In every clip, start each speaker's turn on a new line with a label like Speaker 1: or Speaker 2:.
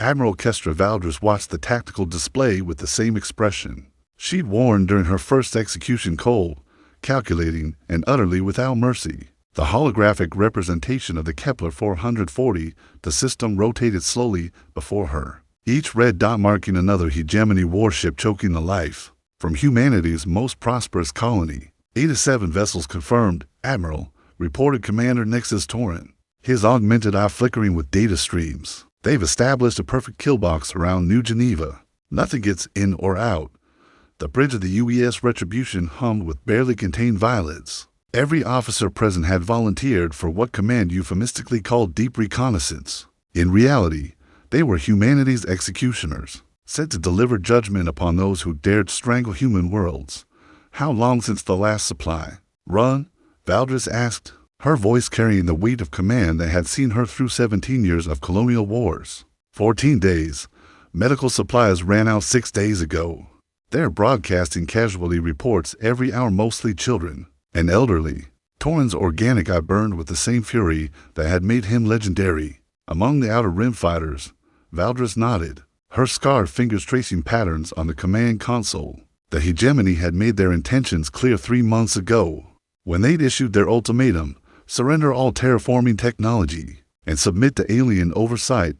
Speaker 1: Admiral Kestra Valdris watched the tactical display with the same expression. She'd warned during her first execution: cold, calculating, and utterly without mercy. The holographic representation of the Kepler 440, the system rotated slowly before her, each red dot marking another hegemony warship choking the life from humanity's most prosperous colony. 87 vessels confirmed, Admiral, reported Commander Nexus Torren, his augmented eye flickering with data streams. They've established a perfect kill box around New Geneva. Nothing gets in or out. The bridge of the UES Retribution hummed with barely contained violets. Every officer present had volunteered for what command euphemistically called deep reconnaissance. In reality, they were humanity's executioners, set to deliver judgment upon those who dared strangle human worlds. How long since the last supply run? Valdris asked, her voice carrying the weight of command that had seen her through 17 years of colonial wars. 14 days. Medical supplies ran out 6 days ago. They're broadcasting casualty reports every hour, mostly children and elderly. Torren's organic eye burned with the same fury that had made him legendary. Among the Outer Rim fighters, Valdris nodded, her scarred fingers tracing patterns on the command console. The hegemony had made their intentions clear 3 months ago, when they'd issued their ultimatum: surrender all terraforming technology and submit to alien oversight,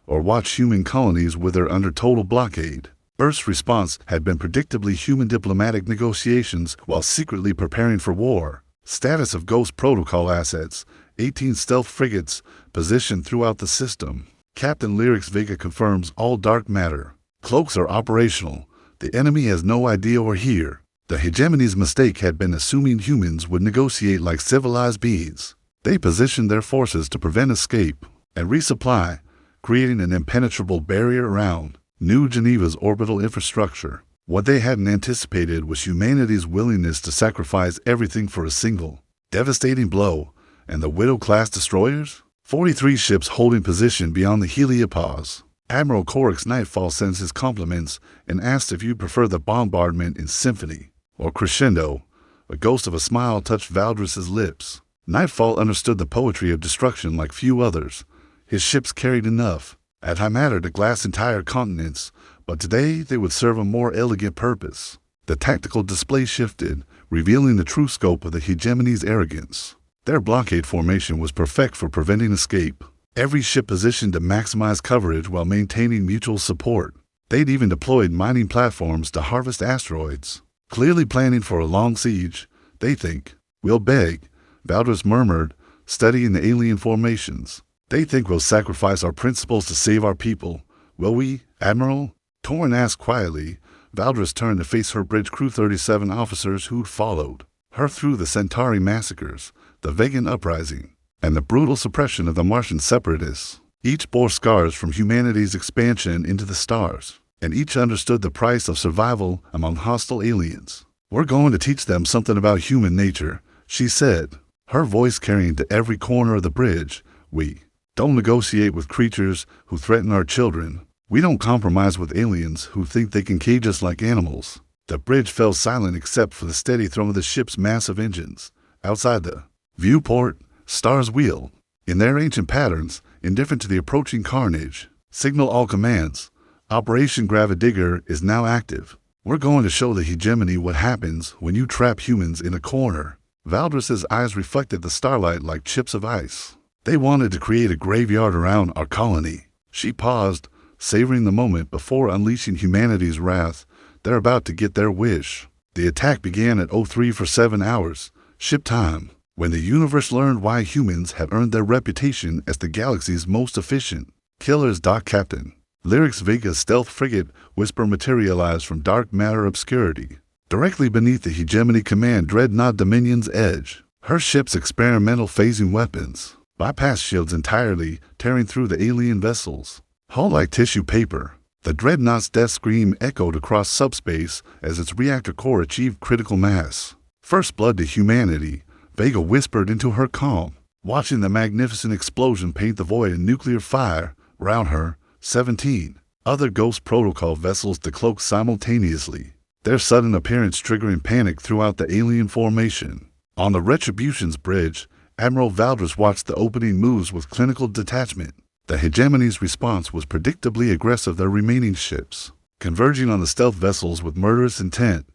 Speaker 1: or watch human colonies wither under total blockade. Earth's response had been predictably human diplomatic negotiations while secretly preparing for war. Status of Ghost Protocol assets: 18 stealth frigates positioned throughout the system. Captain Lyrics Vega confirms all dark matter cloaks are operational. The enemy has no idea we're here. The hegemony's mistake had been assuming humans would negotiate like civilized beings. They positioned their forces to prevent escape and resupply, creating an impenetrable barrier around New Geneva's orbital infrastructure. What they hadn't anticipated was humanity's willingness to sacrifice everything for a single, devastating blow. And the Widow-class destroyers? 43 ships holding position beyond the heliopause. Admiral Corix Nightfall sends his compliments and asks if you prefer the bombardment in symphony or crescendo. A ghost of a smile touched Valdris's lips. Nightfall understood the poetry of destruction like few others. His ships carried enough at high matter to glass entire continents, but today they would serve a more elegant purpose. The tactical display shifted, revealing the true scope of the hegemony's arrogance. Their blockade formation was perfect for preventing escape. Every ship positioned to maximize coverage while maintaining mutual support. They'd even deployed mining platforms to harvest asteroids. Clearly planning for a long siege, they think. We'll beg, Valdris murmured, studying the alien formations. They think we'll sacrifice our principles to save our people. Will we, Admiral? Torren asked quietly. Valdris turned to face her bridge crew 37 officers who'd followed her through the Centauri massacres, the Vegan uprising, and the brutal suppression of the Martian separatists. Each bore scars from humanity's expansion into the stars, and each understood the price of survival among hostile aliens. We're going to teach them something about human nature, she said, her voice carrying to every corner of the bridge. We don't negotiate with creatures who threaten our children. We don't compromise with aliens who think they can cage us like animals. The bridge fell silent except for the steady thrum of the ship's massive engines. Outside the viewport, stars wheel in their ancient patterns, indifferent to the approaching carnage. Signal all commands. Operation Gravidigger is now active. We're going to show the hegemony what happens when you trap humans in a corner. Valdris's eyes reflected the starlight like chips of ice. They wanted to create a graveyard around our colony. She paused, savoring the moment before unleashing humanity's wrath. They're about to get their wish. The attack began at 03 for 7 hours, ship time, when the universe learned why humans have earned their reputation as the galaxy's most efficient killers. Dock Captain Lyrics Vega's stealth frigate Whisper materialized from dark matter obscurity, directly beneath the hegemony command Dreadnought Dominion's edge. Her ship's experimental phasing weapons bypassed shields entirely, tearing through the alien vessels. Hull like tissue paper, the Dreadnought's death scream echoed across subspace as its reactor core achieved critical mass. First blood to humanity, Vega whispered into her calm, watching the magnificent explosion paint the void in nuclear fire. Around her, 17 other Ghost Protocol vessels decloaked simultaneously, their sudden appearance triggering panic throughout the alien formation. On the Retribution's bridge, Admiral Valdris watched the opening moves with clinical detachment. The hegemony's response was predictably aggressive. Their remaining ships, converging on the stealth vessels with murderous intent,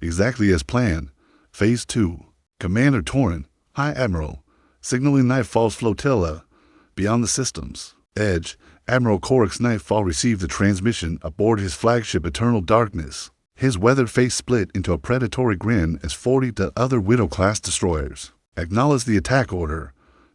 Speaker 1: exactly as planned. Phase 2. Commander Torin, High Admiral, signaling Nightfall's flotilla beyond the system's edge. Admiral Korik's Nightfall received the transmission aboard his flagship Eternal Darkness. His weathered face split into a predatory grin as 40 other Widow-class destroyers acknowledged the attack order.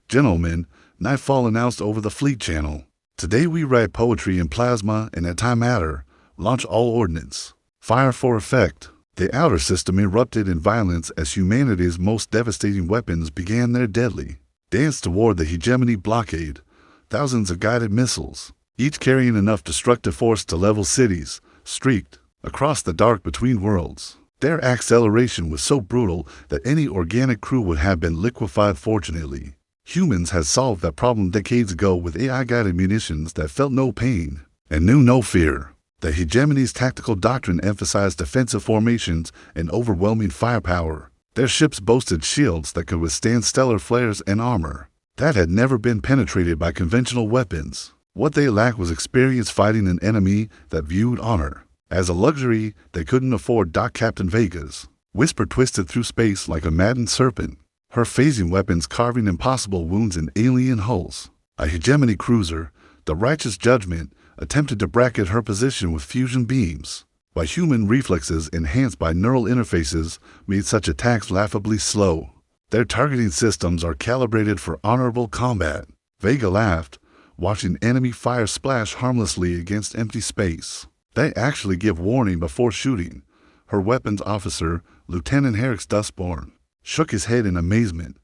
Speaker 1: Gentlemen, Nightfall announced over the fleet channel. Today we write poetry in plasma and antimatter. Launch all ordnance. Fire for effect. The outer system erupted in violence as humanity's most devastating weapons began their deadly dance toward the hegemony blockade. Thousands of guided missiles, each carrying enough destructive force to level cities, streaked across the dark between worlds. Their acceleration was so brutal that any organic crew would have been liquefied. Fortunately, humans had solved that problem decades ago with AI-guided munitions that felt no pain and knew no fear. The hegemony's tactical doctrine emphasized defensive formations and overwhelming firepower. Their ships boasted shields that could withstand stellar flares and armor that had never been penetrated by conventional weapons. What they lacked was experience fighting an enemy that viewed honor as a luxury they couldn't afford. Captain Vega's whisper twisted through space like a maddened serpent, her phasing weapons carving impossible wounds in alien hulls. A hegemony cruiser, the Righteous Judgment, attempted to bracket her position with fusion beams, while human reflexes enhanced by neural interfaces made such attacks laughably slow. Their targeting systems are calibrated for honorable combat. Vega laughed, watching enemy fire splash harmlessly against empty space. They actually give warning before shooting. Her weapons officer, Lieutenant Herrick's Dustborn, shook his head in amazement.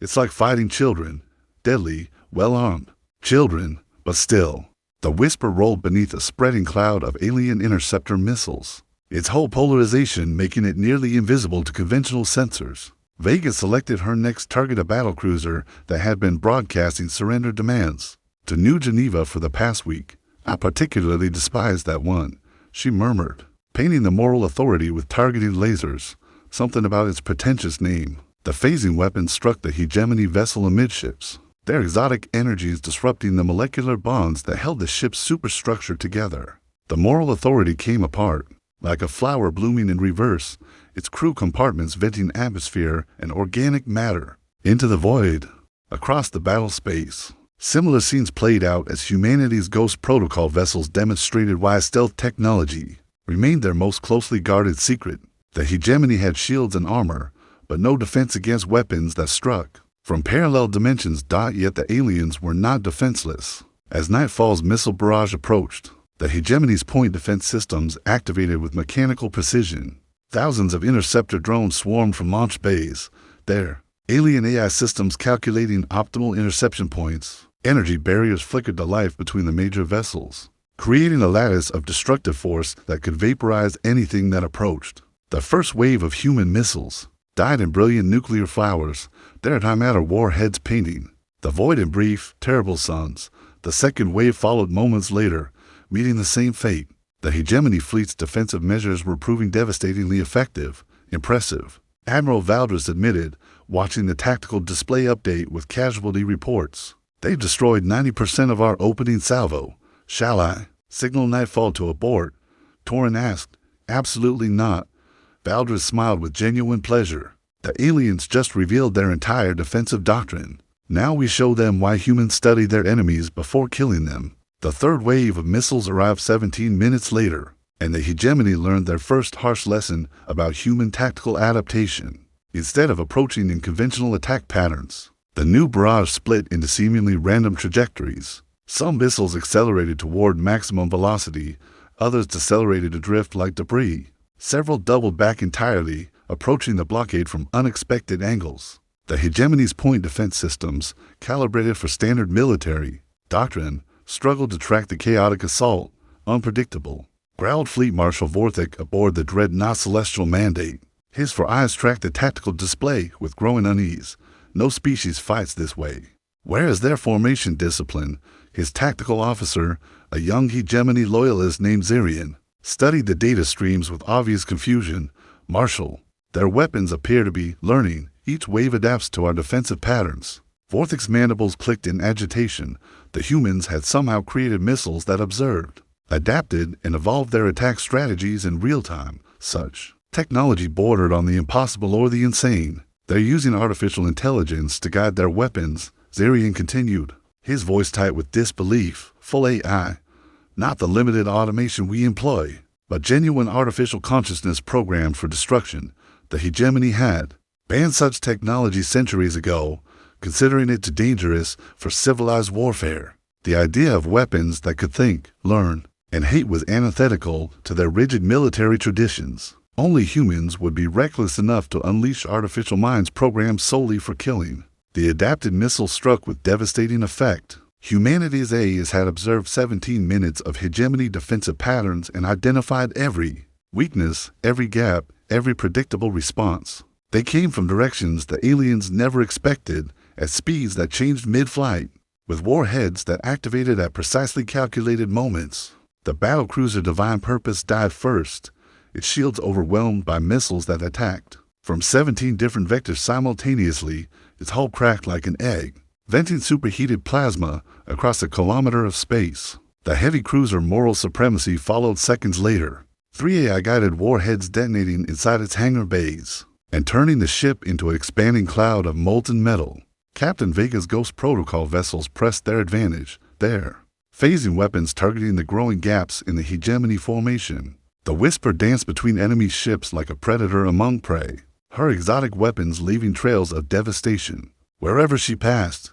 Speaker 1: It's like fighting children. Deadly, well-armed. Children, but still. The whisper rolled beneath a spreading cloud of alien interceptor missiles, its whole polarization making it nearly invisible to conventional sensors. Vega selected her next target, a battlecruiser that had been broadcasting surrender demands to New Geneva for the past week. I particularly despise that one, she murmured, painting the moral authority with targeting lasers, something about its pretentious name. The phasing weapon struck the hegemony vessel amidships, their exotic energies disrupting the molecular bonds that held the ship's superstructure together. The moral authority came apart, like a flower blooming in reverse, its crew compartments venting atmosphere and organic matter into the void. Across the battle space, similar scenes played out as humanity's Ghost Protocol vessels demonstrated why stealth technology remained their most closely guarded secret. The hegemony had shields and armor, but no defense against weapons that struck from parallel dimensions. Yet the aliens were not defenseless. As Nightfall's missile barrage approached, the hegemony's point defense systems activated with mechanical precision. Thousands of interceptor drones swarmed from launch bays, their alien AI systems calculating optimal interception points. Energy barriers flickered to life between the major vessels, creating a lattice of destructive force that could vaporize anything that approached. The first wave of human missiles died in brilliant nuclear flowers, their antimatter warheads painting the void in brief, terrible suns. The second wave followed moments later, meeting the same fate. The hegemony fleet's defensive measures were proving devastatingly effective. Impressive, Admiral Valdres admitted, watching the tactical display update with casualty reports. They've destroyed 90% of our opening salvo. Shall I signal Nightfall to abort? Torin asked. Absolutely not. Valdres smiled with genuine pleasure. The aliens just revealed their entire defensive doctrine. Now we show them why humans study their enemies before killing them. The third wave of missiles arrived 17 minutes later, and the hegemony learned their first harsh lesson about human tactical adaptation. Instead of approaching in conventional attack patterns, the new barrage split into seemingly random trajectories. Some missiles accelerated toward maximum velocity, others decelerated to drift like debris. Several doubled back entirely, approaching the blockade from unexpected angles. The hegemony's point defense systems, calibrated for standard military doctrine, struggled to track the chaotic assault. Unpredictable, growled Fleet Marshal Vorthik aboard the dreadnought Celestial Mandate. His four eyes tracked the tactical display with growing unease. No species fights this way. Where is their formation discipline? His tactical officer, a young hegemony loyalist named Zirian, studied the data streams with obvious confusion. Marshal, their weapons appear to be learning. Each wave adapts to our defensive patterns. Vorthic's mandibles clicked in agitation. The humans had somehow created missiles that observed, adapted, and evolved their attack strategies in real time. Such technology bordered on the impossible or the insane. They're using artificial intelligence to guide their weapons, Zarian continued, his voice tight with disbelief. Full AI, not the limited automation we employ, but genuine artificial consciousness programmed for destruction. The hegemony had banned such technology centuries ago, considering it too dangerous for civilized warfare. The idea of weapons that could think, learn, and hate was antithetical to their rigid military traditions. Only humans would be reckless enough to unleash artificial minds programmed solely for killing. The adapted missile struck with devastating effect. Humanity's AIs had observed 17 minutes of hegemony defensive patterns and identified every weakness, every gap, every predictable response. They came from directions the aliens never expected, at speeds that changed mid-flight, with warheads that activated at precisely calculated moments. The battlecruiser Divine Purpose died first, its shields overwhelmed by missiles that attacked. From 17 different vectors simultaneously, its hull cracked like an egg, venting superheated plasma across a kilometer of space. The heavy cruiser Moral Supremacy followed seconds later, 3 AI-guided warheads detonating inside its hangar bays and turning the ship into an expanding cloud of molten metal. Captain Vega's Ghost Protocol vessels pressed their advantage, there, phasing weapons targeting the growing gaps in the hegemony formation. The Whisper danced between enemy ships like a predator among prey, her exotic weapons leaving trails of devastation. Wherever she passed,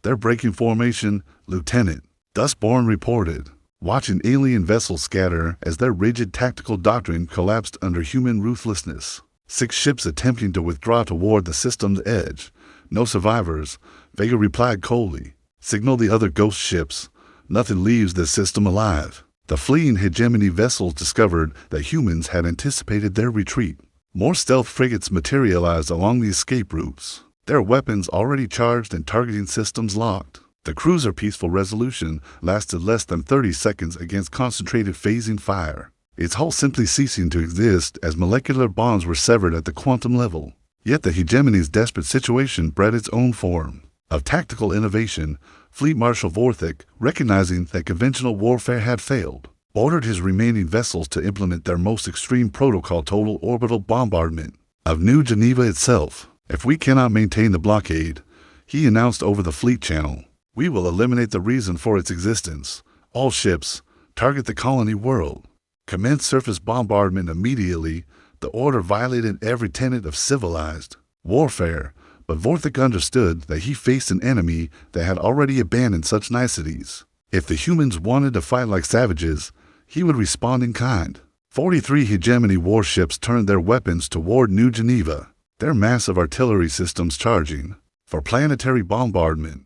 Speaker 1: they're breaking formation, Lieutenant Dustborn reported, watching alien vessels scatter as their rigid tactical doctrine collapsed under human ruthlessness. 6 ships attempting to withdraw toward the system's edge. No survivors, Vega replied coldly. Signal the other ghost ships. Nothing leaves this system alive. The fleeing hegemony vessels discovered that humans had anticipated their retreat. More stealth frigates materialized along the escape routes, their weapons already charged and targeting systems locked. The cruiser Peaceful Resolution lasted less than 30 seconds against concentrated phasing fire, its hull simply ceasing to exist as molecular bonds were severed at the quantum level. Yet the hegemony's desperate situation bred its own form of tactical innovation. Fleet Marshal Vorthic, recognizing that conventional warfare had failed, ordered his remaining vessels to implement their most extreme protocol: total orbital bombardment of New Geneva itself. If we cannot maintain the blockade, he announced over the fleet channel, we will eliminate the reason for its existence. All ships, target the colony world. Commence surface bombardment immediately. The order violated every tenet of civilized warfare, but Vorthic understood that he faced an enemy that had already abandoned such niceties. If the humans wanted to fight like savages, he would respond in kind. 43 hegemony warships turned their weapons toward New Geneva, their massive artillery systems charging for planetary bombardment.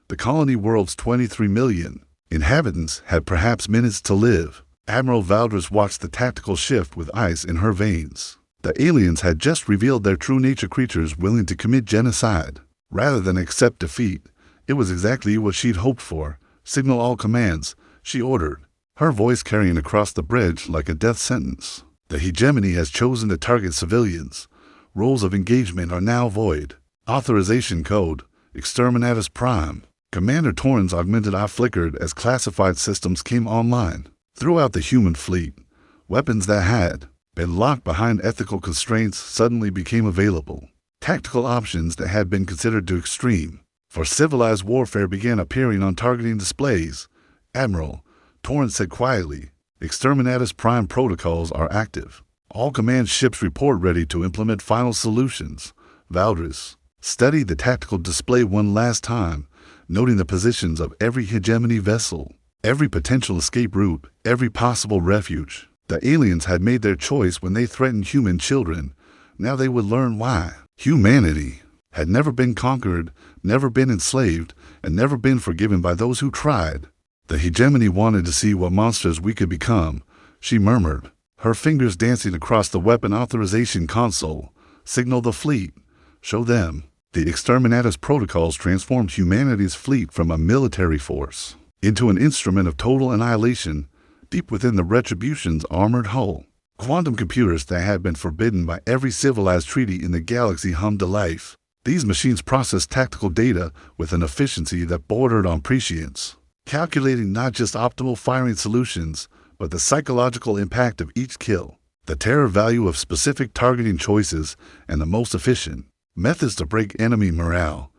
Speaker 1: The colony world's 23 million inhabitants had perhaps minutes to live. Admiral Valdres watched the tactical shift with ice in her veins. The aliens had just revealed their true nature: creatures willing to commit genocide rather than accept defeat. It was exactly what she'd hoped for. Signal all commands, she ordered, her voice carrying across the bridge like a death sentence. The hegemony has chosen to target civilians. Rules of engagement are now void. Authorization code, Exterminatus Prime. Commander Torrens' augmented eye flickered as classified systems came online. Throughout the human fleet, weapons that had been locked behind ethical constraints suddenly became available. Tactical options that had been considered too extreme for civilized warfare began appearing on targeting displays. Admiral, Torrens said quietly, Exterminatus Prime protocols are active. All command ships report ready to implement final solutions. Valdres studied the tactical display one last time, noting the positions of every hegemony vessel, every potential escape route, every possible refuge. The aliens had made their choice when they threatened human children. Now they would learn why. Humanity had never been conquered, never been enslaved, and never been forgiven by those who tried. The hegemony wanted to see what monsters we could become, she murmured, her fingers dancing across the weapon authorization console. Signal the fleet. Show them. The Exterminatus protocols transformed humanity's fleet from a military force into an instrument of total annihilation deep within the Retribution's armored hull. Quantum computers that had been forbidden by every civilized treaty in the galaxy hummed to life. These machines processed tactical data with an efficiency that bordered on prescience, calculating not just optimal firing solutions, but the psychological impact of each kill, the terror value of specific targeting choices, and the most efficient methods to break enemy morale.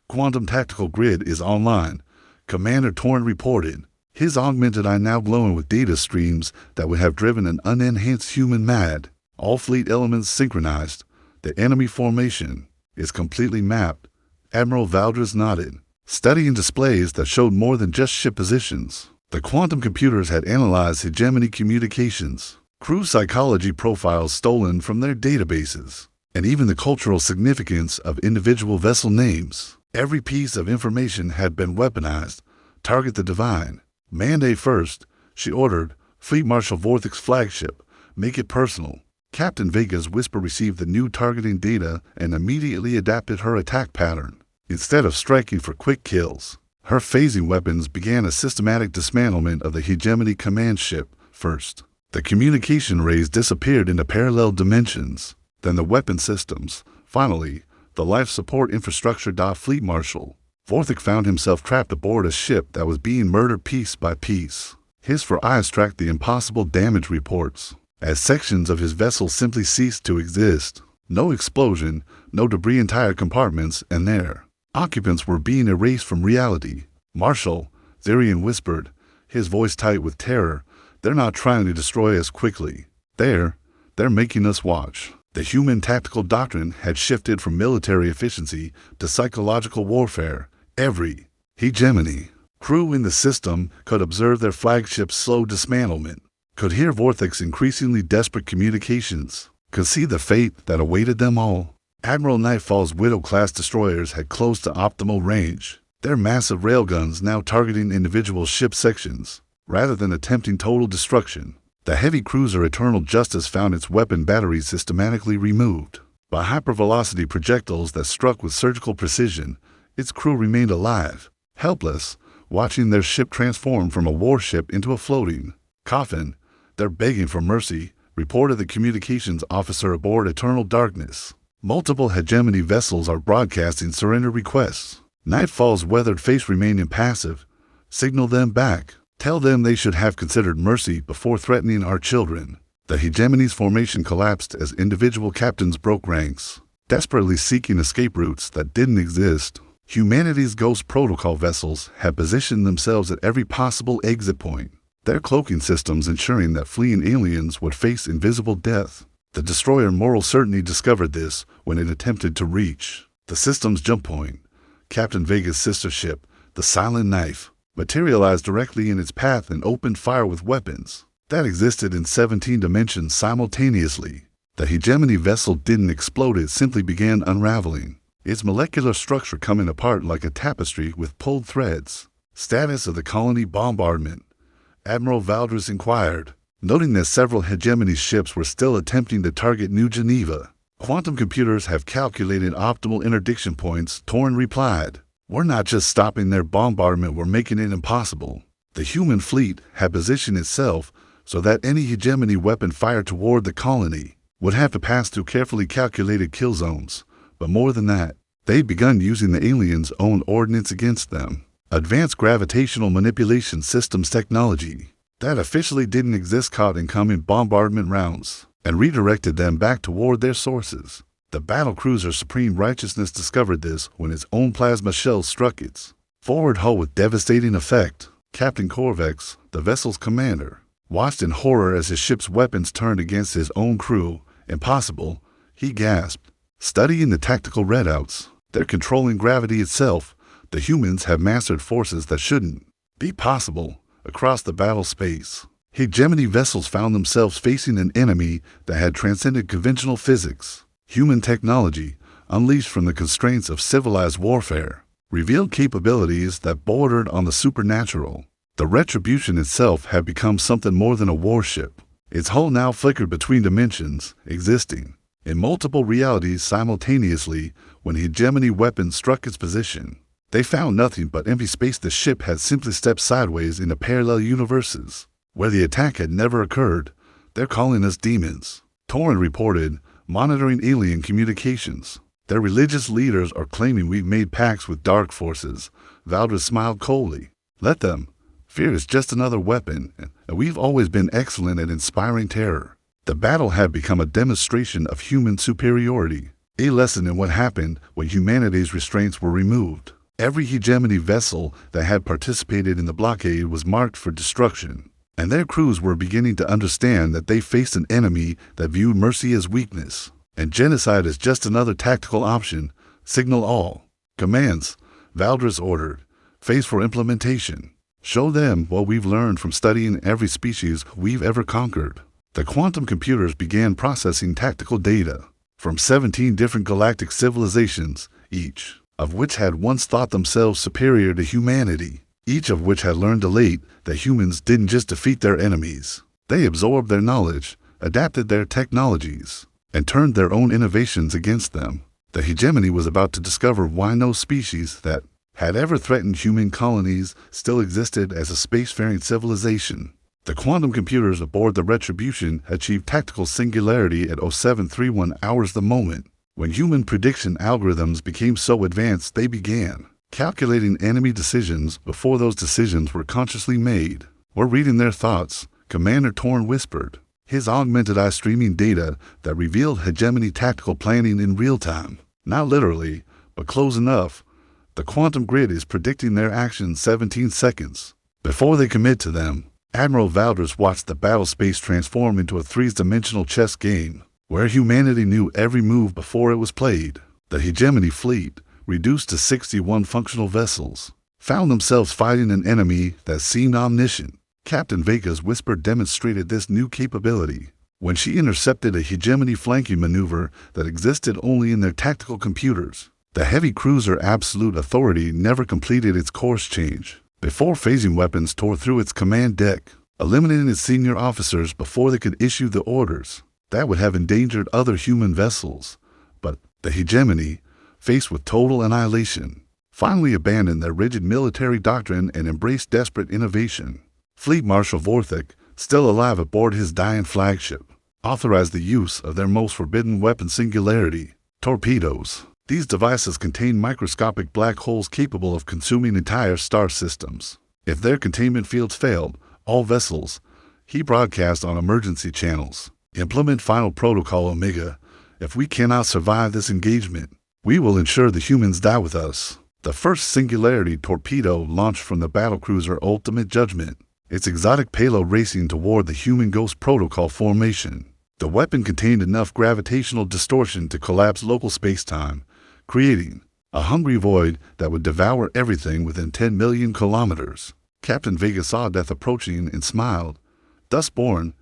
Speaker 1: Quantum Tactical Grid is online, Commander Torrent reported, his augmented eye now glowing with data streams that would have driven an unenhanced human mad. All fleet elements synchronized. The enemy formation is completely mapped. Admiral Valdres nodded, studying displays that showed more than just ship positions. The quantum computers had analyzed hegemony communications, crew psychology profiles stolen from their databases, and even the cultural significance of individual vessel names. Every piece of information had been weaponized. Target the divine. Mandate first, she ordered. Fleet Marshal Vorthic's flagship. Make it personal. Captain Vega's whisper received the new targeting data and immediately adapted her attack pattern. Instead of striking for quick kills, her phasing weapons began a systematic dismantlement of the hegemony command ship first. The communication rays disappeared into parallel dimensions, then the weapon systems. Finally, the life support infrastructure. Fleet Marshal Vorthic found himself trapped aboard a ship that was being murdered piece by piece. His four eyes tracked the impossible damage reports, as sections of his vessel simply ceased to exist. No explosion, no debris, entire compartments, and their occupants were being erased from reality. Marshal, Therian whispered, his voice tight with terror, they're not trying to destroy us quickly. They're making us watch. The human tactical doctrine had shifted from military efficiency to psychological warfare. Every hegemony crew in the system could observe their flagship's slow dismantlement, could hear Vorthic's increasingly desperate communications, could see the fate that awaited them all. Admiral Nightfall's Widow-class destroyers had close to optimal range, their massive railguns now targeting individual ship sections, rather than attempting total destruction. The heavy cruiser Eternal Justice found its weapon batteries systematically removed. By hypervelocity projectiles that struck with surgical precision, its crew remained alive, helpless, watching their ship transform from a warship into a floating coffin. They're begging for mercy, reported the communications officer aboard Eternal Darkness. Multiple hegemony vessels are broadcasting surrender requests. Nightfall's weathered face remained impassive. Signal them back. Tell them they should have considered mercy before threatening our children. The hegemony's formation collapsed as individual captains broke ranks, desperately seeking escape routes that didn't exist. Humanity's Ghost Protocol vessels had positioned themselves at every possible exit point, their cloaking systems ensuring that fleeing aliens would face invisible death. The destroyer Moral Certainty discovered this when it attempted to reach the system's jump point. Captain Vega's sister ship, the Silent Knife, materialized directly in its path and opened fire with weapons that existed in 17 dimensions simultaneously. The hegemony vessel didn't explode, it simply began unraveling, its molecular structure coming apart like a tapestry with pulled threads. Status of the colony bombardment, Admiral Valdres inquired, noting that several hegemony ships were still attempting to target New Geneva. Quantum computers have calculated optimal interdiction points, Torrent replied. We're not just stopping their bombardment, we're making it impossible. The human fleet had positioned itself so that any hegemony weapon fired toward the colony would have to pass through carefully calculated kill zones. But more than that, they'd begun using the aliens' own ordnance against them. Advanced gravitational manipulation systems technology that officially didn't exist caught incoming bombardment rounds and redirected them back toward their sources. The battlecruiser Supreme Righteousness discovered this when its own plasma shell struck its forward hull with devastating effect. Captain Corvex, the vessel's commander, watched in horror as his ship's weapons turned against his own crew. Impossible, he gasped, studying the tactical readouts. They're controlling gravity itself. The humans have mastered forces that shouldn't be possible. Across the battle space, hegemony vessels found themselves facing an enemy that had transcended conventional physics. Human technology, unleashed from the constraints of civilized warfare, revealed capabilities that bordered on the supernatural. The Retribution itself had become something more than a warship. Its hull now flickered between dimensions, existing in multiple realities simultaneously. When hegemony weapons struck its position, they found nothing but empty space. The ship had simply stepped sideways into parallel universes, where the attack had never occurred. They're calling us demons, Torrent reported, monitoring alien communications. Their religious leaders are claiming we've made pacts with dark forces. Valdres smiled coldly. Let them. Fear is just another weapon, and we've always been excellent at inspiring terror. The battle had become a demonstration of human superiority, a lesson in what happened when humanity's restraints were removed. Every hegemony vessel that had participated in the blockade was marked for destruction, and their crews were beginning to understand that they faced an enemy that viewed mercy as weakness, and genocide as just another tactical option. Signal all. Commands. Valdres ordered. Phase for implementation. Show them what we've learned from studying every species we've ever conquered. The quantum computers began processing tactical data from 17 different galactic civilizations, each of which had once thought themselves superior to humanity, each of which had learned late that humans didn't just defeat their enemies. They absorbed their knowledge, adapted their technologies, and turned their own innovations against them. The hegemony was about to discover why no species that had ever threatened human colonies still existed as a spacefaring civilization. The quantum computers aboard the Retribution achieved tactical singularity at 0731 hours the moment when human prediction algorithms became so advanced they began calculating enemy decisions before those decisions were consciously made. We're reading their thoughts, Commander Torn whispered, his augmented eye streaming data that revealed hegemony tactical planning in real time. Not literally, but close enough. The quantum grid is predicting their actions 17 seconds before they commit to them. Admiral Valdres watched the battle space transform into a three-dimensional chess game, where humanity knew every move before it was played. The hegemony fleet, reduced to 61 functional vessels, found themselves fighting an enemy that seemed omniscient. Captain Vega's whisper demonstrated this new capability when she intercepted a hegemony flanking maneuver that existed only in their tactical computers. The heavy cruiser Absolute Authority never completed its course change before phasing weapons tore through its command deck, eliminating its senior officers before they could issue the orders. That would have endangered other human vessels. But the hegemony, faced with total annihilation, finally abandoned their rigid military doctrine and embraced desperate innovation. Fleet Marshal Vorthik, still alive aboard his dying flagship, authorized the use of their most forbidden weapon singularity, torpedoes. These devices contain microscopic black holes capable of consuming entire star systems. If their containment fields failed, all vessels, he broadcast on emergency channels. Implement Final Protocol Omega. If we cannot survive this engagement, we will ensure the humans die with us. The first singularity torpedo launched from the battlecruiser Ultimate Judgment, its exotic payload racing toward the Human Ghost Protocol formation. The weapon contained enough gravitational distortion to collapse local space-time, creating a hungry void that would devour everything within 10 million kilometers. Captain Vega saw death approaching and smiled. Dustborn,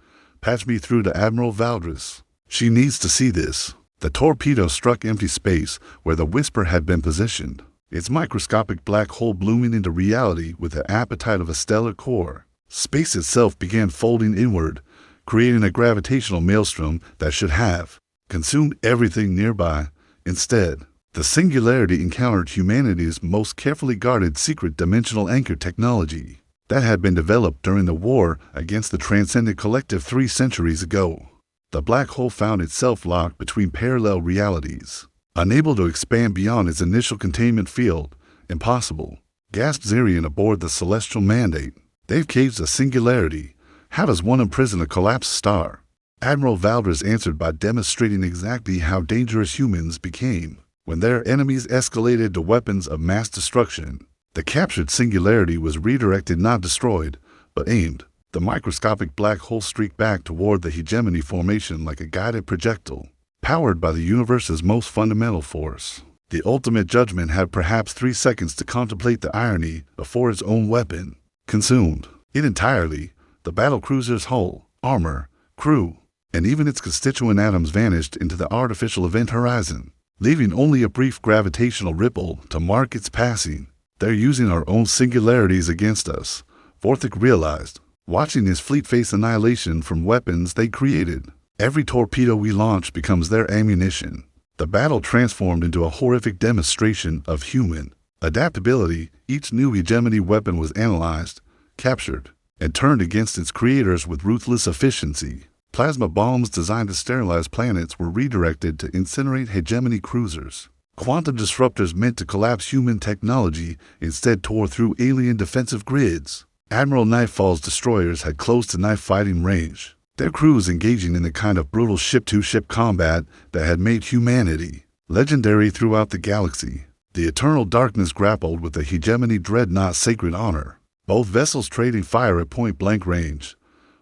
Speaker 1: patch me through to Admiral Valdres. She needs to see this. The torpedo struck empty space where the Whisper had been positioned, its microscopic black hole blooming into reality with the appetite of a stellar core. Space itself began folding inward, creating a gravitational maelstrom that should have consumed everything nearby. Instead, the singularity encountered humanity's most carefully guarded secret dimensional anchor technology that had been developed during the war against the Transcendent Collective 3 centuries ago. The black hole found itself locked between parallel realities, unable to expand beyond its initial containment field. Impossible, gasped Zirian aboard the Celestial Mandate. They've caged a singularity. How does one imprison a collapsed star? Admiral Valdres answered by demonstrating exactly how dangerous humans became when their enemies escalated to weapons of mass destruction. The captured singularity was redirected, not destroyed, but aimed. The microscopic black hole streaked back toward the hegemony formation like a guided projectile, powered by the universe's most fundamental force. The Ultimate Judgment had perhaps 3 seconds to contemplate the irony before its own weapon consumed it entirely. The battlecruiser's hull, armor, crew, and even its constituent atoms vanished into the artificial event horizon, leaving only a brief gravitational ripple to mark its passing. They're using our own singularities against us, Vorthik realized, watching his fleet face annihilation from weapons they created. Every torpedo we launch becomes their ammunition. The battle transformed into a horrific demonstration of human adaptability. Each new hegemony weapon was analyzed, captured, and turned against its creators with ruthless efficiency. Plasma bombs designed to sterilize planets were redirected to incinerate hegemony cruisers. Quantum disruptors meant to collapse human technology instead tore through alien defensive grids. Admiral Nightfall's destroyers had close to knife fighting range, their crews engaging in the kind of brutal ship-to-ship combat that had made humanity legendary throughout the galaxy. The Eternal Darkness grappled with the hegemony dreadnought Sacred Honor, both vessels trading fire at point-blank range,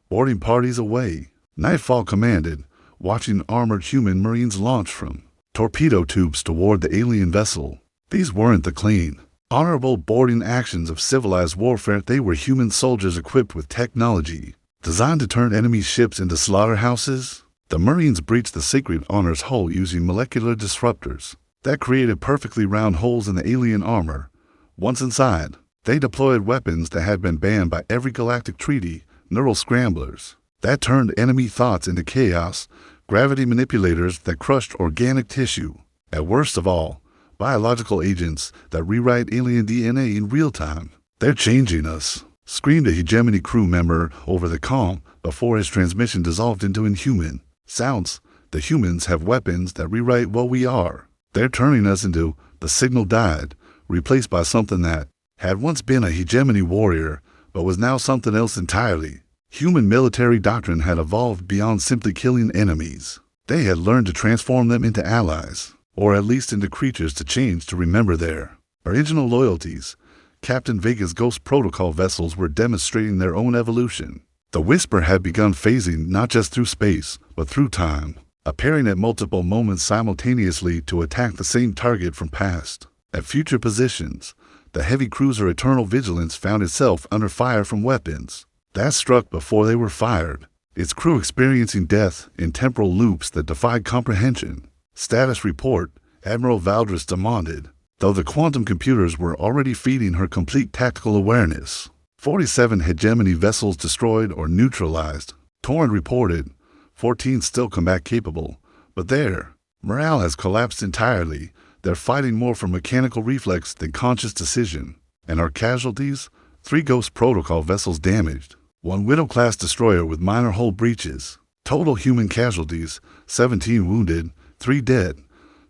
Speaker 1: boarding parties away. Nightfall commanded, watching armored human marines launch from torpedo tubes toward the alien vessel. These weren't the clean, honorable boarding actions of civilized warfare. They were human soldiers equipped with technology designed to turn enemy ships into slaughterhouses. The Marines breached the Sacred Honor's hull using molecular disruptors that created perfectly round holes in the alien armor. Once inside, they deployed weapons that had been banned by every galactic treaty, neural scramblers that turned enemy thoughts into chaos, gravity manipulators that crushed organic tissue, and worst of all, biological agents that rewrite alien DNA in real time. "They're changing us," screamed a hegemony crew member over the comm before his transmission dissolved into inhuman sounds. "The humans have weapons that rewrite what we are. They're turning us into..." The signal died, replaced by something that had once been a hegemony warrior, but was now something else entirely. Human military doctrine had evolved beyond simply killing enemies. They had learned to transform them into allies, or at least into creatures to change to remember their original loyalties. Captain Vega's Ghost Protocol vessels were demonstrating their own evolution. The Whisper had begun phasing not just through space, but through time, appearing at multiple moments simultaneously to attack the same target from past and future positions. The heavy cruiser Eternal Vigilance found itself under fire from weapons that struck before they were fired, its crew experiencing death in temporal loops that defied comprehension. "Status report," Admiral Valdris demanded, though the quantum computers were already feeding her complete tactical awareness. 47 hegemony vessels destroyed or neutralized, Torrent reported. 14 still combat capable, but their morale has collapsed entirely. They're fighting more for mechanical reflex than conscious decision. And our casualties? 3 Ghost Protocol vessels damaged, 1 Widow-class destroyer with minor hull breaches. Total human casualties, 17 wounded, 3 dead.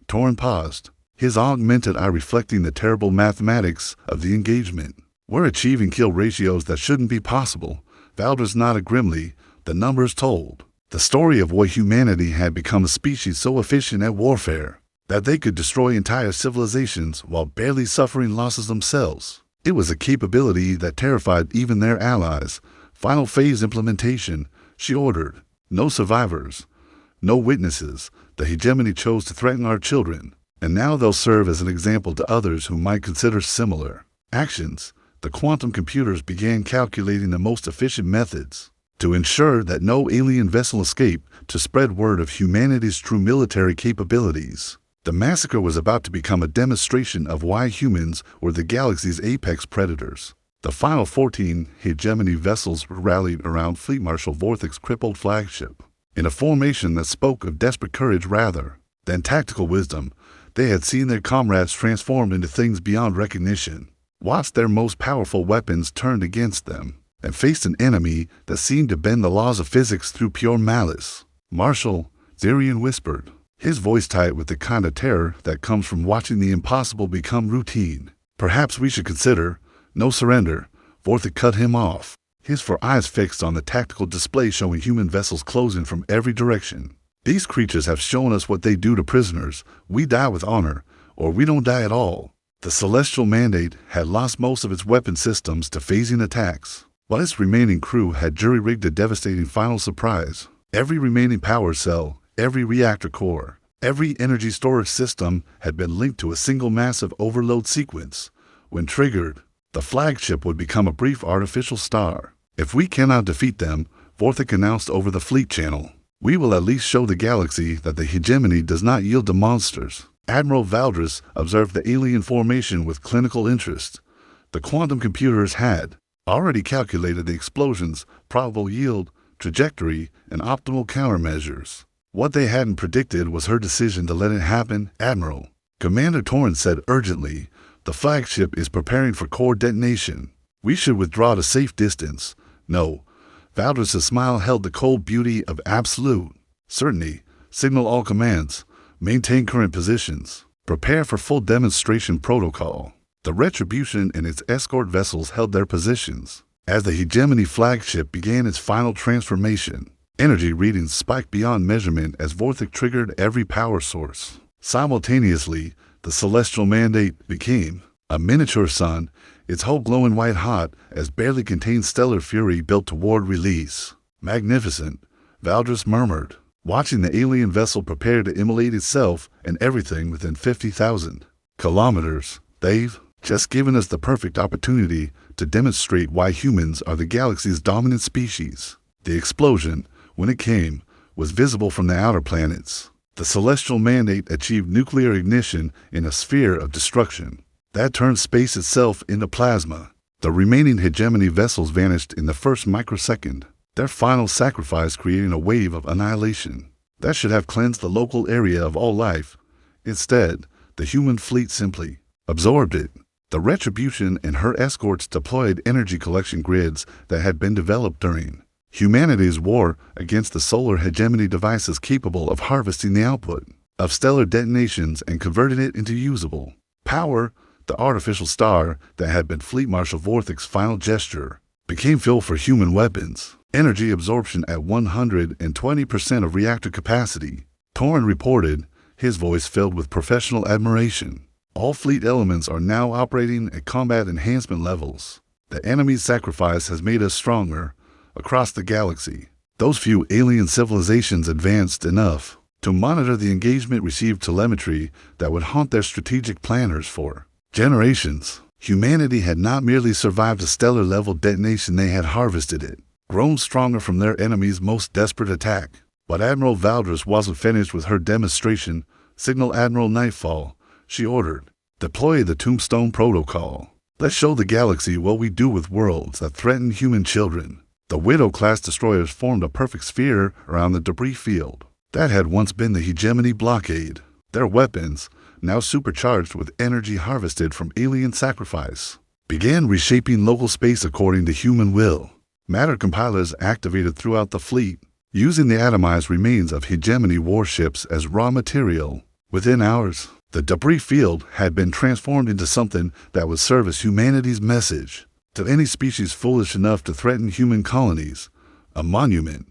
Speaker 1: Torrent paused, his augmented eye reflecting the terrible mathematics of the engagement. "We're achieving kill ratios that shouldn't be possible." Valdris nodded grimly, the numbers told the story of what humanity had become, a species so efficient at warfare that they could destroy entire civilizations while barely suffering losses themselves. It was a capability that terrified even their allies. "Final phase implementation," she ordered. "No survivors, no witnesses. The hegemony chose to threaten our children, and now they'll serve as an example to others who might consider similar actions." The quantum computers began calculating the most efficient methods to ensure that no alien vessel escaped, to spread word of humanity's true military capabilities. The massacre was about to become a demonstration of why humans were the galaxy's apex predators. The final 14 hegemony vessels rallied around Fleet Marshal Vorthic's crippled flagship. In a formation that spoke of desperate courage rather than tactical wisdom, they had seen their comrades transformed into things beyond recognition, watched their most powerful weapons turned against them, and faced an enemy that seemed to bend the laws of physics through pure malice. "Marshal," Zarian whispered, his voice tight with the kind of terror that comes from watching the impossible become routine. "Perhaps we should consider..." "No surrender," Vorthic cut him off, his 4 eyes fixed on the tactical display showing human vessels closing from every direction. "These creatures have shown us what they do to prisoners. We die with honor, or we don't die at all." The Celestial Mandate had lost most of its weapon systems to phasing attacks, while its remaining crew had jury-rigged a devastating final surprise. Every remaining power cell, every reactor core, every energy storage system had been linked to a single massive overload sequence. When triggered, the flagship would become a brief artificial star. "If we cannot defeat them," Vorthic announced over the fleet channel, "we will at least show the galaxy that the hegemony does not yield to monsters." Admiral Valdris observed the alien formation with clinical interest. The quantum computers had already calculated the explosion's probable yield, trajectory, and optimal countermeasures. What they hadn't predicted was her decision to let it happen. "Admiral," Commander Torrent said urgently, "the flagship is preparing for core detonation. We should withdraw to safe distance." "No," Valdres' smile held the cold beauty of absolute certainty. Signal all commands. Maintain current positions. Prepare for full demonstration protocol. The Retribution and its escort vessels held their positions. As the Hegemony flagship began its final transformation, energy readings spiked beyond measurement as Vorthik triggered every power source. Simultaneously, the celestial mandate became a miniature sun, its hull glowing white-hot as barely contained stellar fury built toward release. Magnificent, Valdres murmured, watching the alien vessel prepare to immolate itself and everything within 50,000 kilometers. They've just given us the perfect opportunity to demonstrate why humans are the galaxy's dominant species. The explosion, when it came, was visible from the outer planets. The celestial mandate achieved nuclear ignition in a sphere of destruction that turned space itself into plasma. The remaining hegemony vessels vanished in the first microsecond, their final sacrifice creating a wave of annihilation that should have cleansed the local area of all life. Instead, the human fleet simply absorbed it. The Retribution and her escorts deployed energy collection grids that had been developed during humanity's war against the solar hegemony, devices capable of harvesting the output of stellar detonations and converting it into usable power. The artificial star that had been Fleet Marshal Vorthik's final gesture became fuel for human weapons. Energy absorption at 120% of reactor capacity. Torrin reported, his voice filled with professional admiration. All fleet elements are now operating at combat enhancement levels. The enemy's sacrifice has made us stronger. Across the galaxy, those few alien civilizations advanced enough to monitor the engagement received telemetry that would haunt their strategic planners for generations. Humanity had not merely survived a stellar-level detonation, they had harvested it, grown stronger from their enemy's most desperate attack. But Admiral Valdres wasn't finished with her demonstration. Signal Admiral Nightfall, she ordered. Deploy the Tombstone Protocol. Let's show the galaxy what we do with worlds that threaten human children. The Widow-class destroyers formed a perfect sphere around the debris field that had once been the Hegemony blockade. Their weapons, now supercharged with energy harvested from alien sacrifice, began reshaping local space according to human will. Matter compilers activated throughout the fleet, using the atomized remains of Hegemony warships as raw material. Within hours, the debris field had been transformed into something that would serve as humanity's message to any species foolish enough to threaten human colonies. A monument,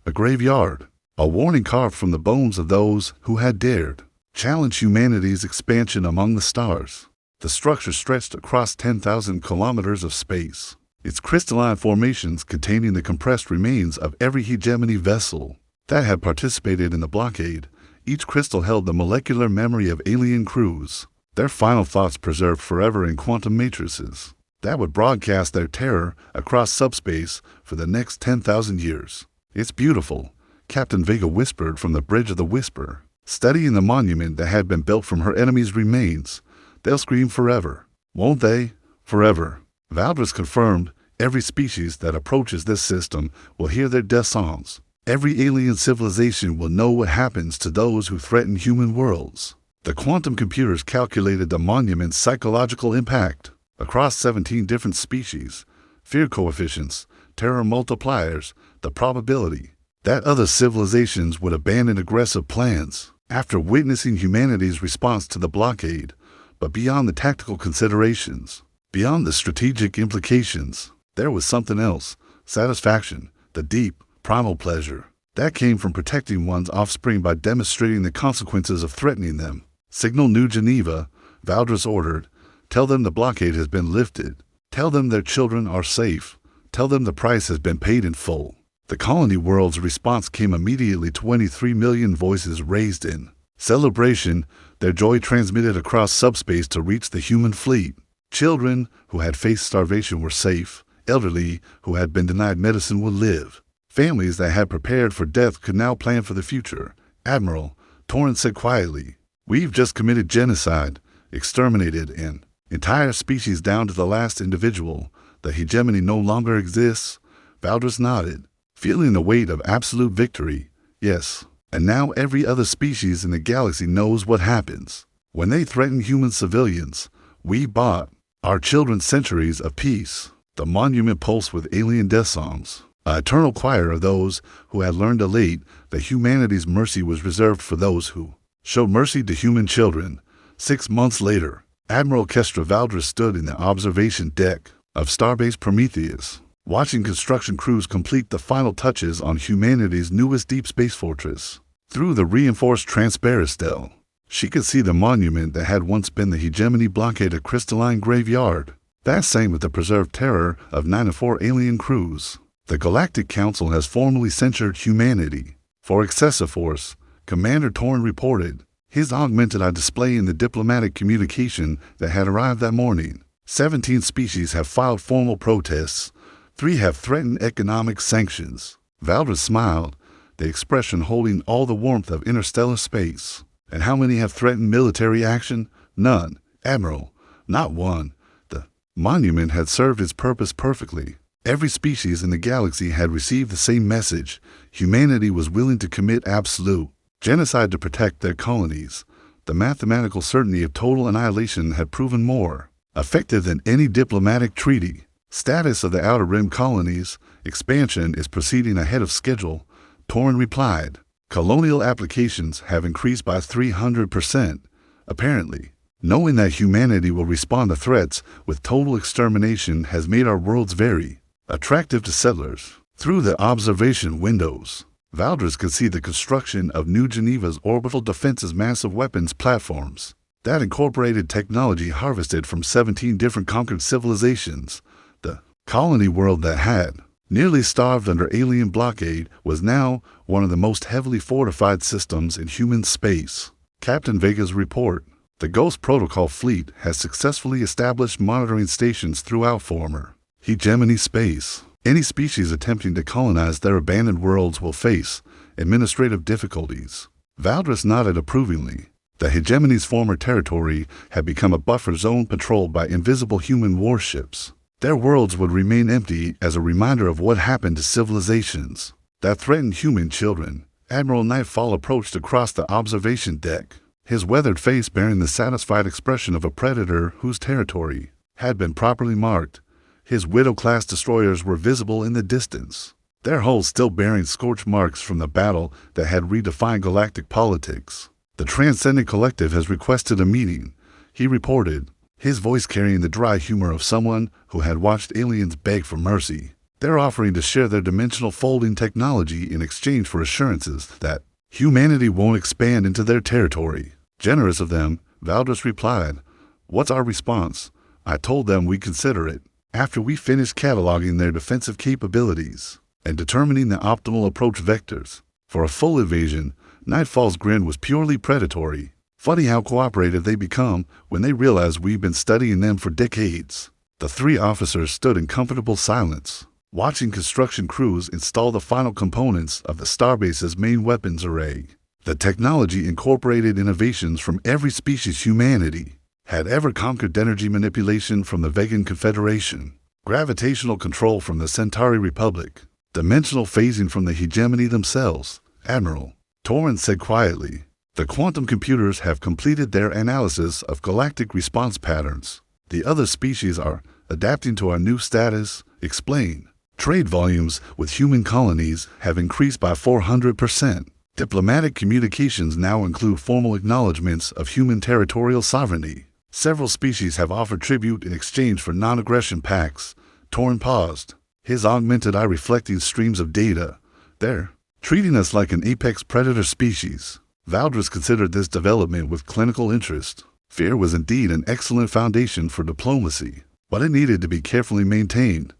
Speaker 1: a graveyard, a warning carved from the bones of those who had dared challenge humanity's expansion among the stars. The structure stretched across 10,000 kilometers of space, its crystalline formations containing the compressed remains of every hegemony vessel that had participated in the blockade. Each crystal held the molecular memory of alien crews, their final thoughts preserved forever in quantum matrices that would broadcast their terror across subspace for the next 10,000 years. It's beautiful, Captain Vega whispered from the bridge of the Whisper, studying the monument that had been built from her enemy's remains. They'll scream forever, won't they? Forever. Valdres confirmed, every species that approaches this system will hear their death songs. Every alien civilization will know what happens to those who threaten human worlds. The quantum computers calculated the monument's psychological impact across 17 different species, fear coefficients, terror multipliers, the probability that other civilizations would abandon aggressive plans after witnessing humanity's response to the blockade. But beyond the tactical considerations, beyond the strategic implications, there was something else: satisfaction, the deep, primal pleasure that came from protecting one's offspring by demonstrating the consequences of threatening them. Signal New Geneva, Valdres ordered. Tell them the blockade has been lifted. Tell them their children are safe. Tell them the price has been paid in full. The colony world's response came immediately. 23 million voices raised in celebration, their joy transmitted across subspace to reach the human fleet. Children who had faced starvation were safe. Elderly who had been denied medicine would live. Families that had prepared for death could now plan for the future. Admiral, Torrin said quietly, we've just committed genocide, exterminated an entire species down to the last individual. The hegemony no longer exists. Valdres nodded, feeling the weight of absolute victory. Yes, and now every other species in the galaxy knows what happens when they threaten human civilians. We bought our children centuries of peace. The monument pulsed with alien death songs, an eternal choir of those who had learned of late that humanity's mercy was reserved for those who showed mercy to human children. 6 months later, Admiral Kestra Valdris stood in the observation deck of Starbase Prometheus, watching construction crews complete the final touches on humanity's newest deep space fortress. Through the reinforced transparistelle, she could see the monument that had once been the hegemony blockaded crystalline graveyard. That same with the preserved terror of 94 alien crews. The Galactic Council has formally censured humanity for excessive force, Commander Torn reported, his augmented eye displaying the diplomatic communication that had arrived that morning. 17 species have filed formal protests. 3 have threatened economic sanctions. Valdris smiled, the expression holding all the warmth of interstellar space. And how many have threatened military action? None, Admiral. Not one. The monument had served its purpose perfectly. Every species in the galaxy had received the same message. Humanity was willing to commit absolute genocide to protect their colonies. The mathematical certainty of total annihilation had proven more effective than any diplomatic treaty. Status of the Outer Rim colonies, expansion is proceeding ahead of schedule, Torn replied. Colonial applications have increased by 300%, apparently. Knowing that humanity will respond to threats with total extermination has made our worlds very attractive to settlers. Through the observation windows, Valdris could see the construction of New Geneva's orbital defense's massive weapons platforms that incorporated technology harvested from 17 different conquered civilizations. The colony world that had nearly starved under alien blockade was now one of the most heavily fortified systems in human space. Captain Vega's report. The Ghost Protocol fleet has successfully established monitoring stations throughout former hegemony space. Any species attempting to colonize their abandoned worlds will face administrative difficulties. Valdris nodded approvingly. The hegemony's former territory had become a buffer zone patrolled by invisible human warships. Their worlds would remain empty as a reminder of what happened to civilizations that threatened human children. Admiral Nightfall approached across the observation deck, his weathered face bearing the satisfied expression of a predator whose territory had been properly marked. His Widow-class destroyers were visible in the distance, their hulls still bearing scorch marks from the battle that had redefined galactic politics. The Transcendent Collective has requested a meeting, he reported, his voice carrying the dry humor of someone who had watched aliens beg for mercy. They're offering to share their dimensional folding technology in exchange for assurances that humanity won't expand into their territory. Generous of them, Valdris replied. What's our response? I told them we'd consider it after we finished cataloging their defensive capabilities and determining the optimal approach vectors. For a full invasion, Nightfall's grin was purely predatory. Funny how cooperative they become when they realize we've been studying them for decades. The 3 officers stood in comfortable silence, watching construction crews install the final components of the Starbase's main weapons array. The technology incorporated innovations from every species humanity had ever conquered: energy manipulation from the Vegan Confederation, gravitational control from the Centauri Republic, dimensional phasing from the hegemony themselves. Admiral Torrance said quietly, the quantum computers have completed their analysis of galactic response patterns. The other species are adapting to our new status. Explain. Trade volumes with human colonies have increased by 400%. Diplomatic communications now include formal acknowledgments of human territorial sovereignty. Several species have offered tribute in exchange for non-aggression pacts. Torn paused, his augmented eye reflecting streams of data. They're treating us like an apex predator species. Valdris considered this development with clinical interest. Fear was indeed an excellent foundation for diplomacy, but it needed to be carefully maintained.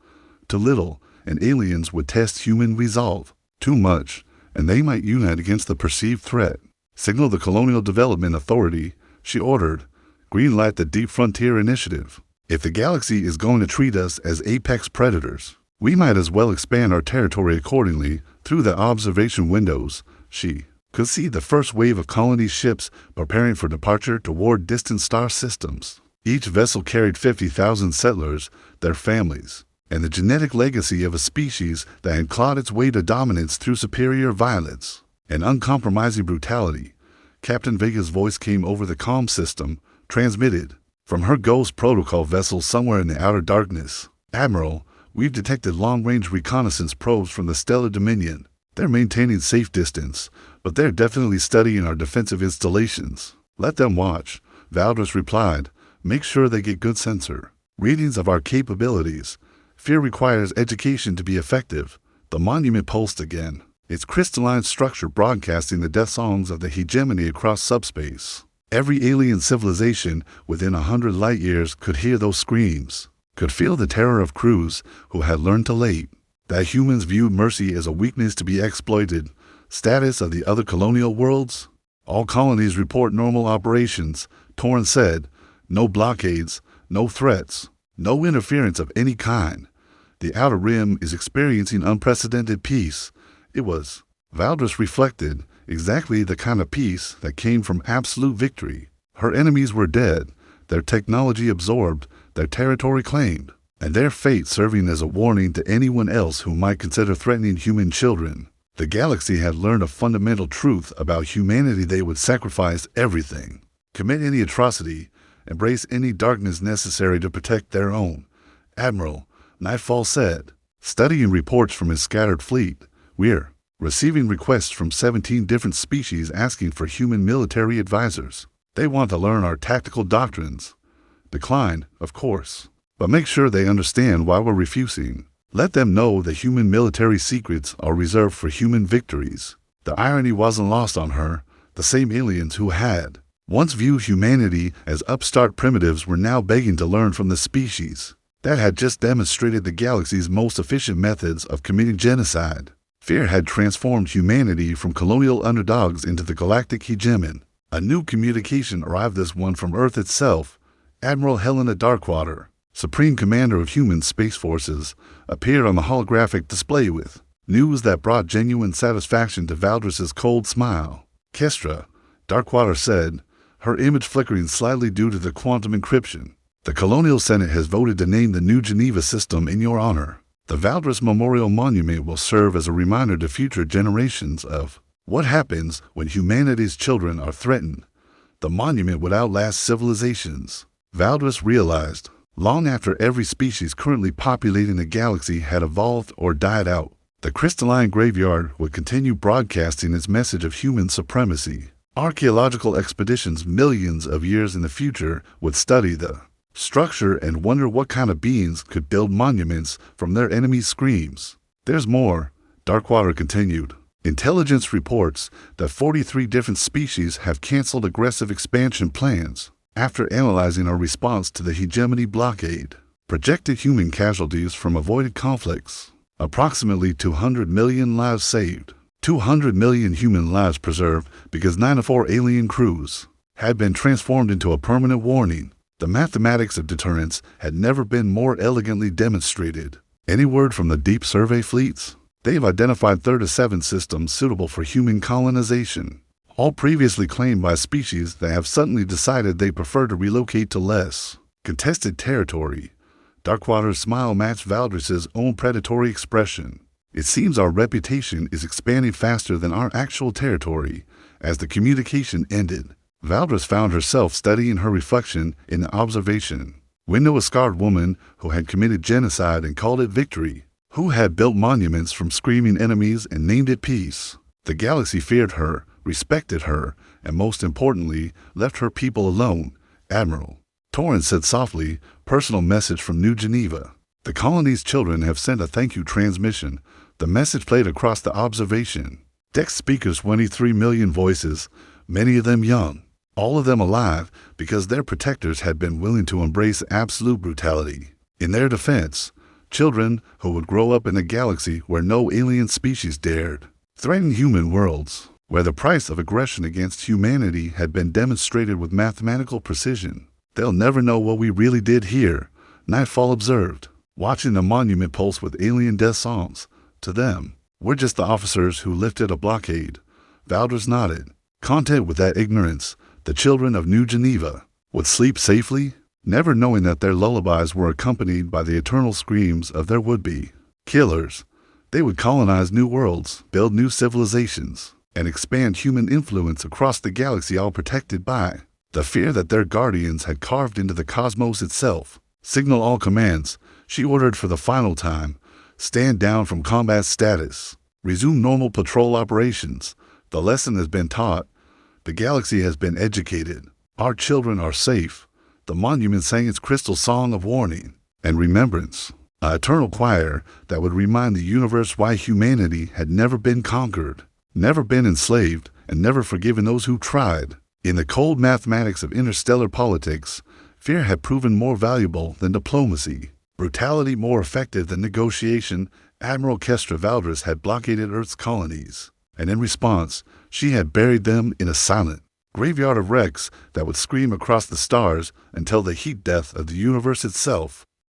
Speaker 1: Too little, and aliens would test human resolve. Too much, and they might unite against the perceived threat. Signal the Colonial Development Authority, she ordered. Greenlight the Deep Frontier Initiative. If the galaxy is going to treat us as apex predators, we might as well expand our territory accordingly. Through the observation windows, she could see the first wave of colony ships preparing for departure toward distant star systems. Each vessel carried 50,000 settlers, their families, and the genetic legacy of a species that had clawed its way to dominance through superior violence and uncompromising brutality. Captain Vega's voice came over the comm system, transmitted from her Ghost Protocol vessel somewhere in the outer darkness. Admiral, We've detected long-range reconnaissance probes from the Stellar Dominion. They're maintaining safe distance, but they're definitely studying our defensive installations. Let them watch, Valdris replied. Make sure they get good sensor readings of our capabilities. Fear requires education to be effective. The monument pulsed again, its crystalline structure broadcasting the death songs of the hegemony across subspace. Every alien civilization within 100 light-years could hear those screams, could feel the terror of crews who had learned to late. That humans viewed mercy as a weakness to be exploited. Status of the other colonial worlds? All colonies report normal operations, Torrens said. No blockades, no threats, no interference of any kind. The Outer Rim is experiencing unprecedented peace. It was, Valdris reflected, exactly the kind of peace that came from absolute victory. Her enemies were dead, their technology absorbed, their territory claimed, and their fate serving as a warning to anyone else who might consider threatening human children. The galaxy had learned a fundamental truth about humanity: they would sacrifice everything, commit any atrocity, embrace any darkness necessary to protect their own. Admiral, Nightfall said, studying reports from his scattered fleet, we're receiving requests from 17 different species asking for human military advisors. They want to learn our tactical doctrines. Decline, of course, but make sure they understand why we're refusing. Let them know that human military secrets are reserved for human victories. The irony wasn't lost on her. The same aliens who had once viewed humanity as upstart primitives were now begging to learn from the species that had just demonstrated the galaxy's most efficient methods of committing genocide. Fear had transformed humanity from colonial underdogs into the galactic hegemon. A new communication arrived, this one from Earth itself. Admiral Helena Darkwater, Supreme Commander of Human Space Forces, appeared on the holographic display with news that brought genuine satisfaction to Valdris's cold smile. Kestra, Darkwater said, her image flickering slightly due to the quantum encryption. The Colonial Senate has voted to name the New Geneva system in your honor. The Valdris Memorial Monument will serve as a reminder to future generations of what happens when humanity's children are threatened. The monument would outlast civilizations. Valdris realized, long after every species currently populating the galaxy had evolved or died out, the crystalline graveyard would continue broadcasting its message of human supremacy. Archaeological expeditions millions of years in the future would study the structure and wonder what kind of beings could build monuments from their enemies' screams. There's more, Darkwater continued. Intelligence reports that 43 different species have canceled aggressive expansion plans after analyzing our response to the hegemony blockade. Projected human casualties from avoided conflicts: approximately 200 million lives saved. 200 million human lives preserved because 94 alien crews had been transformed into a permanent warning. The mathematics of deterrence had never been more elegantly demonstrated. Any word from the deep survey fleets? They've identified 37 systems suitable for human colonization, all previously claimed by species that have suddenly decided they prefer to relocate to less contested territory. Darkwater's smile matched Valdris's own predatory expression. It seems our reputation is expanding faster than our actual territory. As the communication ended, Valdris found herself studying her reflection in the observation window. A scarred woman who had committed genocide and called it victory, who had built monuments from screaming enemies and named it peace. The galaxy feared her, respected her, and most importantly, left her people alone. Admiral, Torrens said softly, personal message from New Geneva. The colony's children have sent a thank you transmission. The message played across the observation deck speakers, 23 million voices, many of them young, all of them alive because their protectors had been willing to embrace absolute brutality. In their defense, children who would grow up in a galaxy where no alien species dared threaten human worlds, where the price of aggression against humanity had been demonstrated with mathematical precision. They'll never know what we really did here, Nightfall observed, watching the monument pulse with alien death songs. To them, we're just the officers who lifted a blockade. Valdris nodded. Content with that ignorance, the children of New Geneva would sleep safely, never knowing that their lullabies were accompanied by the eternal screams of their would-be killers. They would colonize new worlds, build new civilizations, and expand human influence across the galaxy, all protected by the fear that their guardians had carved into the cosmos itself. Signal all commands. She ordered for the final time, stand down from combat status. Resume normal patrol operations. The lesson has been taught. The galaxy has been educated. Our children are safe. The monument sang its crystal song of warning and remembrance, an eternal choir that would remind the universe why humanity had never been conquered, never been enslaved, and never forgiven those who tried. In the cold mathematics of interstellar politics, fear had proven more valuable than diplomacy, brutality more effective than negotiation. Admiral Kestra Valdris had blockaded Earth's colonies, and in response, she had buried them in a silent graveyard of wrecks that would scream across the stars until the heat death of the universe itself